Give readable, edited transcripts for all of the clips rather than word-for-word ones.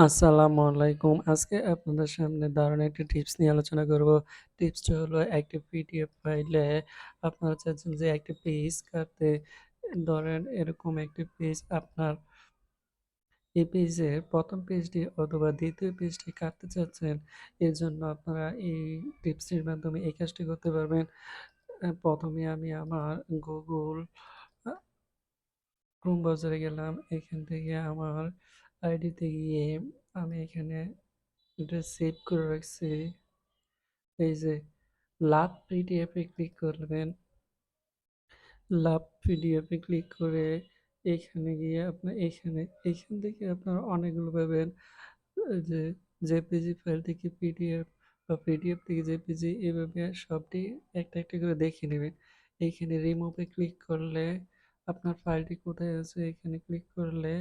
আসসালামু আলাইকুম। আজকে আপনাদের সামনে দারুণ একটি টিপস নিয়ে আলোচনা করব। টিপসটা হলো একটি পিডিএফ ফাইলে আপনারা চাচ্ছেন যে একটি পেজ কাটতে। ধরেন এরকম একটি পেজ আপনার এই পেজের ১ম পেজটি অথবা ২য় পেজটি কাটতে চাচ্ছেন। এর জন্য আপনারা এই টিপসটির মাধ্যমে এই কাজটি করতে পারবেন। ১ম এ আমি আমার Google আ ক্রোম ব্রাউজারে গেলাম। এখান থেকে আমার আইডিতে গিয়ে আমি এখানে এটা সেভ করে রাখছি। এই যে লাভ পিডিএফ এ ক্লিক করবেন। লাভ পিডিএফ এ ক্লিক করে এখানে গিয়ে আপনার এখান থেকে আপনারা অনেকগুলো পাবেন। যে জেপিজি ফাইল থেকে পিডিএফ বা পিডিএফ থেকে জেপিজি এভাবে সবটি একটা করে দেখে নেবেন। এইখানে রিমুভ এ ক্লিক করলে আপনার ফাইলটি কোথায় আছে এখানে ক্লিক করলে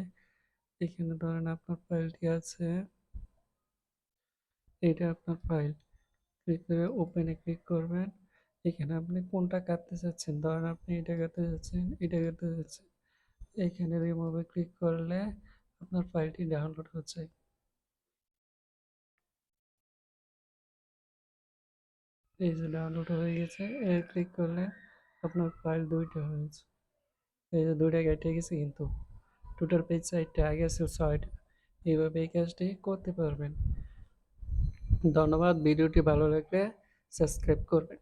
এখানে ধরেন আপনার ফাইলটি আছে, এটা আপনার ফাইল। ক্লিক করে ওপেন এ ক্লিক করবেন। এখানে আপনি কোনটা কাটতে চাচ্ছেন, ধরেন আপনি এটা কাটতে চাচ্ছেন, এটা কাটতে চাচ্ছেন। এখানে রিমুভ এ ক্লিক করলে আপনার ফাইলটি ডাউনলোড হচ্ছে। এই যে ডাউনলোড হয়ে গেছে, এর ক্লিক করলে আপনার ফাইল ২টা হয়েছে। এই যে ২টা কেটে গেছে কিন্তু টোটাল পেজ ৪টা, আগে আছে ৬টা। এইভাবে এই কাজটি করতে পারবেন। ধন্যবাদ। ভিডিওটি ভালো লাগলে সাবস্ক্রাইব করবেন।